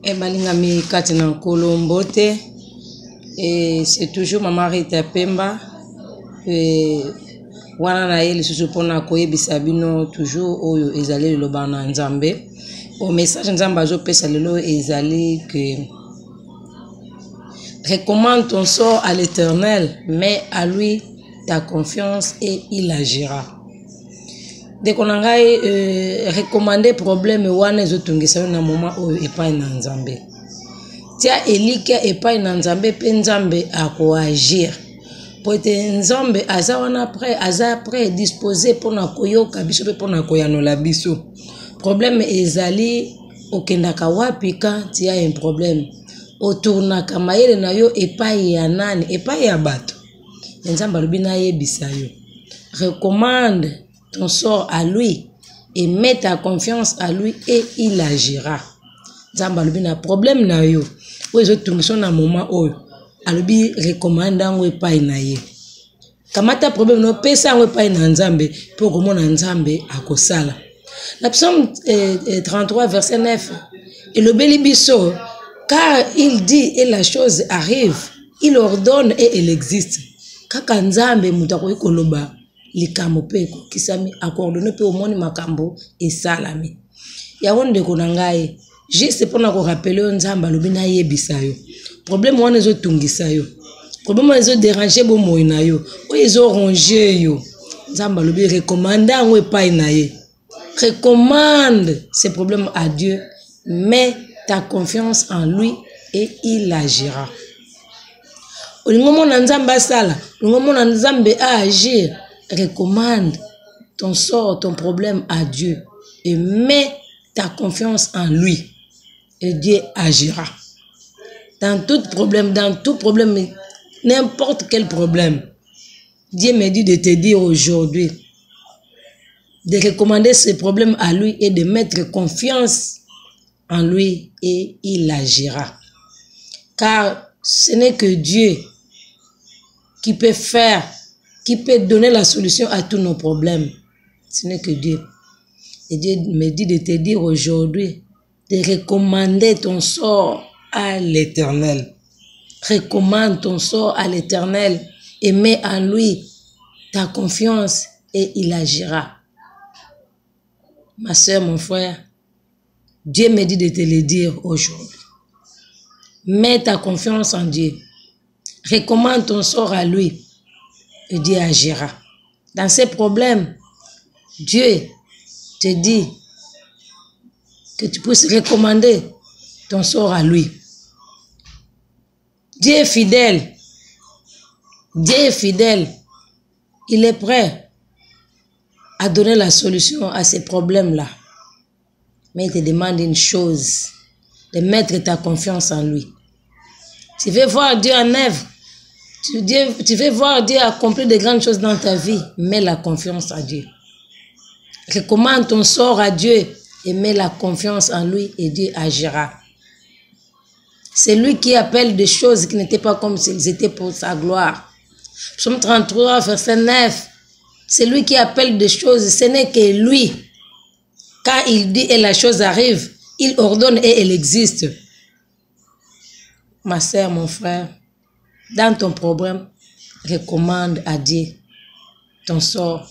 Balingami Katina Kolombote et c'est toujours Maman Rita Pemba et wana na yeli susu pona koyebisa bino toujours oyo ezali le bana nzambe au message nzamba zo pesa lelo ezali que recommande ton sort à l'Éternel, mais à lui ta confiance et il agira. Dès qu'on a recommandé problème wana ezotungisa na moment oyo epai na nzambe. Tia elike epai na nzambe pe nzambe akoagir. Pote nzambe aza wana prêt disposé pour na koyoka biso pe pour na koyanola biso. Problème ezali okendaka wapi quand il y a un problème. Otournaka mayele na yo epai ya nani epai ya bato. Nzambe lubina yebisa yo. Recommande ton sort à lui et mets ta confiance à lui et il agira. Nzambe lubina problème na yo. Ozo tungso na moment oyo. Alubi recommande ngo epai na ye. Kamata problème no pesa ngo epai na nzambe pour que mon nzambe akosala. La psaume 33 verset 9. Et le bélibiso, car il dit et la chose arrive, il ordonne et elle existe. Kaka nzambe mutako ikoloba likambo pe kisami akordonne pe omoni makambo et salami. Ya wonde konangaye, juste pour na ko rappeler nzamba lobina yebisa yo. Problème wana zo tungisa yo. Problème wana zo déranger bo moina yo. O ezo ronger yo. Nzamba lobi recommande ngo epai na ye. Recommande ces problèmes à Dieu, mets ta confiance en lui et il agira. Olingomo na nzamba sala, olingomo na nzambe a agir. Recommande ton sort, ton problème à Dieu et mets ta confiance en lui et Dieu agira. Dans tout problème, n'importe quel problème, Dieu me dit de te dire aujourd'hui de recommander ce problème à lui et de mettre confiance en lui et il agira. Car ce n'est que Dieu qui peut faire, qui peut donner la solution à tous nos problèmes. Ce n'est que Dieu. Et Dieu me dit de te dire aujourd'hui de recommander ton sort à l'Éternel. Recommande ton sort à l'Éternel et mets en lui ta confiance et il agira. Ma soeur, mon frère, Dieu me dit de te le dire aujourd'hui. Mets ta confiance en Dieu. Recommande ton sort à lui et Dieu agira. Dans ces problèmes, Dieu te dit que tu puisses recommander ton sort à lui. Dieu est fidèle. Dieu est fidèle. Il est prêt à donner la solution à ces problèmes-là. Mais il te demande une chose, de mettre ta confiance en lui. Tu veux voir Dieu en œuvre, tu veux voir Dieu accomplir de grandes choses dans ta vie, mets la confiance à Dieu. Recommande ton sort à Dieu et mets la confiance en lui et Dieu agira. C'est lui qui appelle des choses qui n'étaient pas comme s'ils étaient pour sa gloire. Psaume 33, verset 9. C'est lui qui appelle des choses, ce n'est que lui. Quand il dit et la chose arrive, il ordonne et elle existe. Ma sœur, mon frère, dans ton problème, recommande à Dieu ton sort.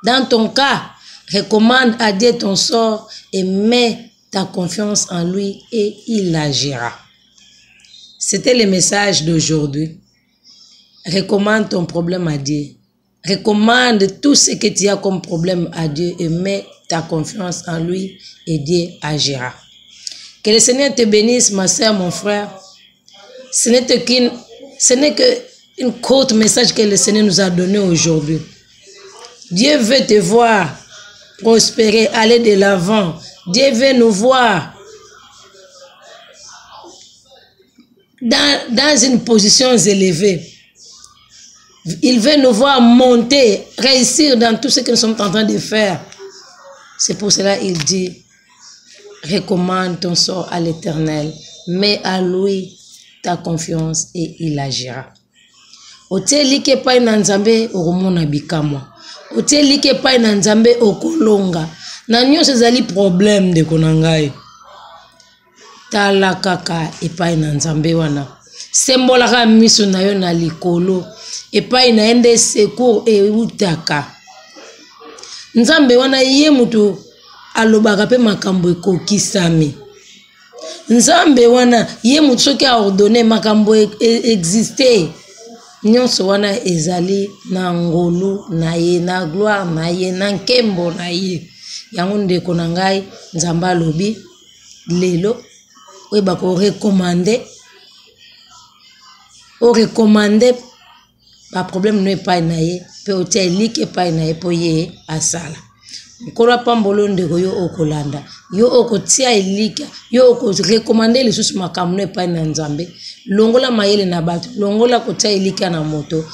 Dans ton cas, recommande à Dieu ton sort et mets ta confiance en lui et il agira. C'était le message d'aujourd'hui. Recommande ton problème à Dieu. Recommande tout ce que tu as comme problème à Dieu et mets ta confiance en lui et Dieu agira. Que le Seigneur te bénisse, ma soeur, mon frère. Ce n'est qu'un court message que le Seigneur nous a donné aujourd'hui. Dieu veut te voir prospérer, aller de l'avant. Dieu veut nous voir dans une position élevée. Il veut nous voir monter, réussir dans tout ce que nous sommes en train de faire. C'est pour cela qu'il dit, recommande ton sort à l'Éternel, mets à lui ta confiance et il agira. Otelike pa na nzambe okomona bikamwa. Otelike pa na nzambe okolonga. Na nyonso ezali problème de konangai. tala kaka epai na nzambe wana sembolaka miso na yo na likolo epai na ende secours eutaka nzambe wana ye mutu alobaka pe makambo ekokisami nzambe wana ye mutu soki aordonne makambo existe nyonso wana ezali na ngolu na ye na gloire na ye na nkembo na ye yango ndeko na ngai nzambe alobi lelo oyeba orekomande baproblème no epai na ye mpe otia eliki epai na ye mpo ye asala nkolo apambolo ndeko yo okolanda yo okotia elika yo okorekomande lisusu makambo no epai na nzambe longola mayele na bato longola kotia elika na moto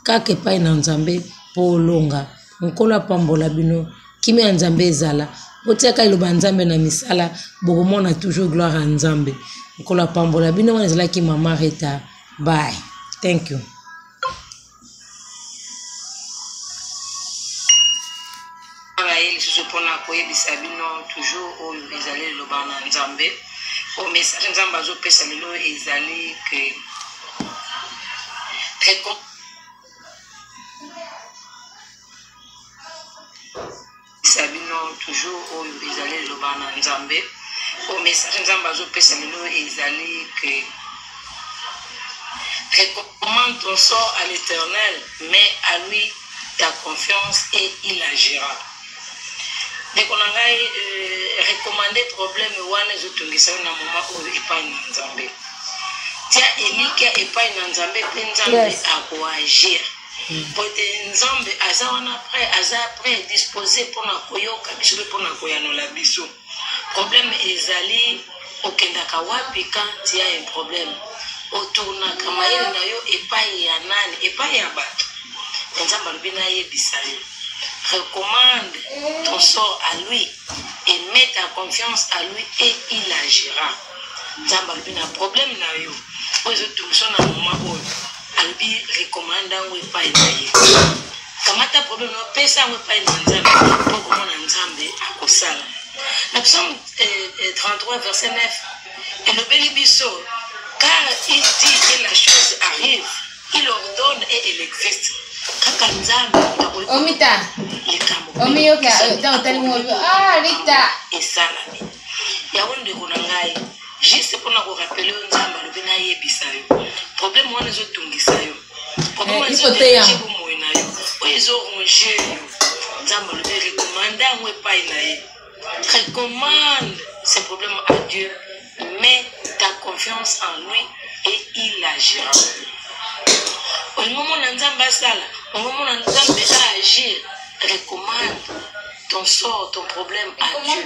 kaka epai na nzambe mpo olonga nkolo apambola bino kimia ya nzambe ezala botiaka eloba nzambe na misala bokomona toujours gloire ya nzambe nkolo apambola bino wana ezalaki mama Rita. Bye. Thank you. Mpona koyebisa bino toujours oyo ezali liloba na nzambe o message nzambe azopesa lelo ezali ke sabino toujours oyo ezali liloba na nzambe o message nzambe azopesa lelo ezali que recommande ton sort à l'Éternel, mets à lui ta confiance et il agira. Donc on a recommandé problème wana ezotungisa na moment oyo epai na nzambe. Tia elika epai na nzambe pe nzambe akoagir. Pote nzambe aza wana prêt disposé pour na koyoka biso pe pour na koyanola biso. Problème ezali okendaka wapi quand il y a un problème. Otournaka mayele na yo epai ya nani epai ya bato. Nzambe alobi na yebisa yo. Recommande ton sort à lui et mets ta confiance à lui et il agira. Nzambe alobi na problème na yo oyo tumuso na moment oyo alobi recommande ngo epai na ye. Kamata problème no pesa ngo epai na nzambe pour komona nzambe akosala. Na Psaume 33 verset 9 elobeli biso car il dit que la chose arrive, il ordonne et elle existe. Kaka nzambe Omita. Omiyoka tali mo Rita. Esalami. Ya wonde kuna ngai. Juste pour na ko rappeler nzambe lobi na yebisa yo. Problème wana zo tungisa yo. Problème zo tejibu moina yo. Oyezo ronger yo. Nzambe lobi recommande ngwe pai na ye. Recommande ce problème à Dieu. Mets ta confiance en lui et il agira. Au moment où Nzambe asala, au moment où Nzambe agir, recommande ton sort, ton problème à Dieu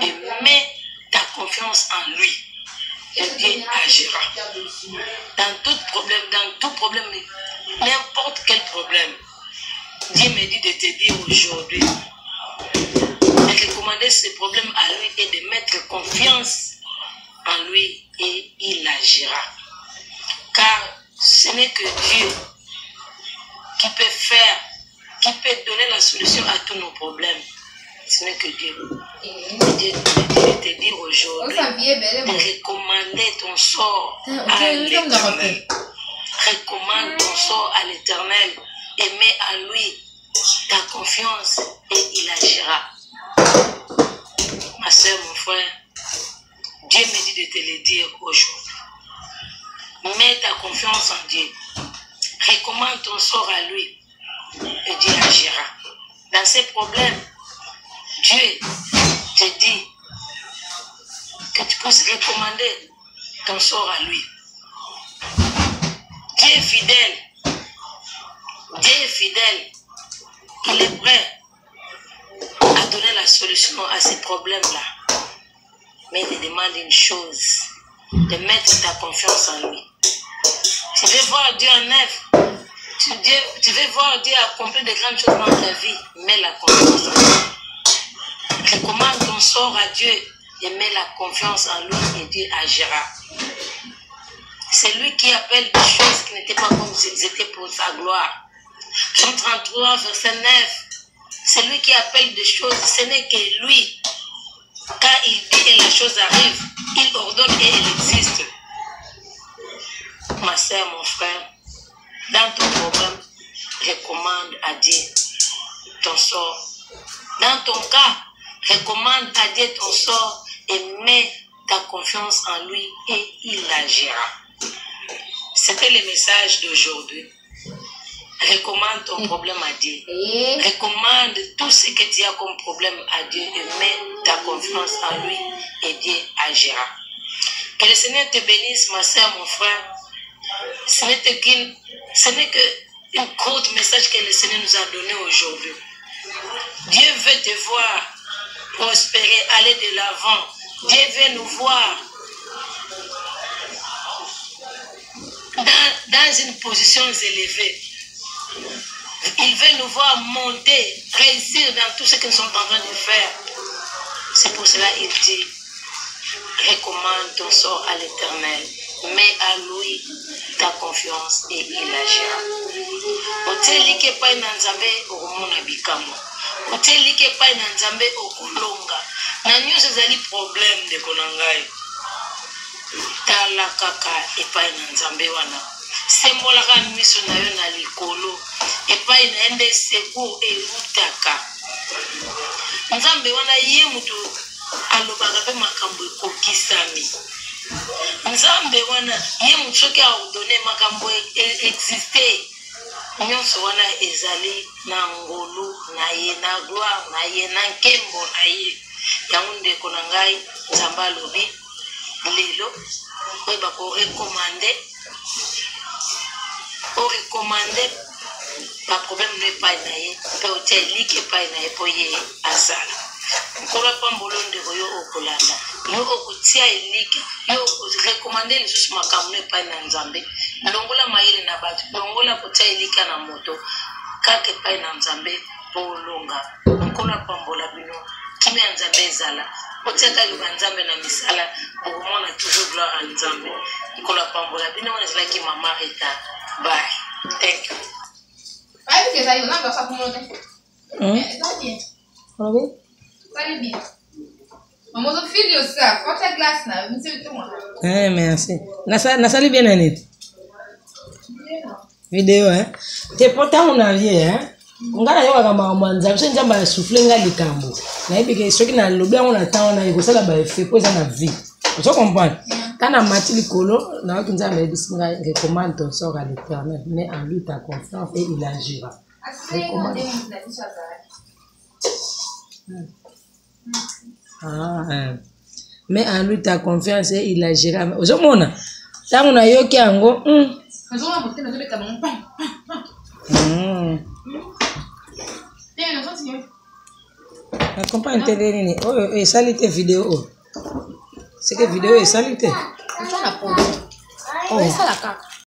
et mets ta confiance en lui. Et Dieu agira. Dans tout problème, n'importe quel problème, Dieu me dit de te dire aujourd'hui, de recommander ce problème à lui et de mettre confiance en lui et il agira. Car ce n'est que Dieu qui peut faire, qui peut donner la solution à tous nos problèmes. Ce n'est que Dieu. Dieu te dit aujourd'hui de recommander ton sort à l'Éternel. Recommande ton sort à l'Éternel et mets à lui ta confiance et il agira. Ma soeur, mon frère, Dieu me dit de te le dire aujourd'hui. Mets ta confiance en Dieu. Recommande ton sort à lui. Et Dieu agira. Dans ces problèmes, Dieu te dit que tu puisses recommander ton sort à lui. Dieu est fidèle. Dieu est fidèle. Il est prêt à donner la solution à ces problèmes-là. Mais il te demande une chose, de mettre ta confiance en lui. Tu veux voir Dieu en œuvre, tu veux voir Dieu accomplir de grandes choses dans ta vie, mets la confiance en lui. Recommande ton sort à Dieu et mets la confiance en lui et Dieu agira. C'est lui qui appelle des choses qui n'étaient pas comme s'ils étaient pour sa gloire. Jean 33, verset 9, c'est lui qui appelle des choses, ce n'est que lui. Quand il dit et la chose arrive, il ordonne et elle existe. Ma soeur, mon frère, dans ton problème, recommande à Dieu ton sort. Dans ton cas, recommande à Dieu ton sort et mets ta confiance en lui et il agira. C'était le message d'aujourd'hui. Recommande ton problème à Dieu. Recommande tout ce que tu as comme problème à Dieu et mets ta confiance en lui et Dieu agira. Que le Seigneur te bénisse, ma soeur, mon frère. Ce n'est qu'un court message que le Seigneur nous a donné aujourd'hui. Dieu veut te voir prospérer, aller de l'avant. Dieu veut nous voir dans une position élevée. Il veut nous voir monter, réussir dans tout ce que nous sommes en train de faire. C'est pour cela qu'il dit, recommande ton sort à l'Éternel. Mets à lui ta confiance et il agira. Otelike pa na nzambe okomona bikamo. Otelike pa na nzambe okolonga. Na nyonso ezali problème de konangai. Tala kaka epai na nzambe wana. Sembolaka miso na yo na likolo. Epai na ende secours eutaka. Nzambe wana ye mutu alobaka pe makambo ekokisami. Nzambe wana ye muchoki aordonne makambo existe. Nyonso wana ezali na ngolu na ye na gloire na ye na nkembo na ye. Yango ndeko na ngai Nzambe alobi lelo oyo bakorekomande baproblème no epai na ye mpe otia eliki epai na ye mpo ye asala nkolo pambolo ndeko yo okolanda yo okotia eliki yo orekomande lisusu makambo no epai na Nzambe longola mayele na bato longola kotia elika na moto kaka epai na Nzambe mpo olonga nkolo pambola bino kimia ya Nzambe ezala otiaka liba Nzambe na misala okomona toujours gloire à Nzambe nkolo pambola bino wana ezalaki mama Rita. Bye. Thank you. Merci. Nasali bien Annette. Vidéo hein. T'es pourtant on a vie hein. Ngala yoka kama mwanza mse njamba ya souffler nga likambo. Na ibike soki na lobia on attend na ikosala ba effet poza na vie. Tu comprends? Quand on m'a dit le colo, on a dit recommande ton sort à l'Éternel, mets en lui ta confiance et il agira. Mets en lui ta confiance et il agira. Aujourd'hui, on a eu qui ango. Accompagne télé. Oh, et salite vidéo. C'est que vidéo est salité. Oh, ça la carte.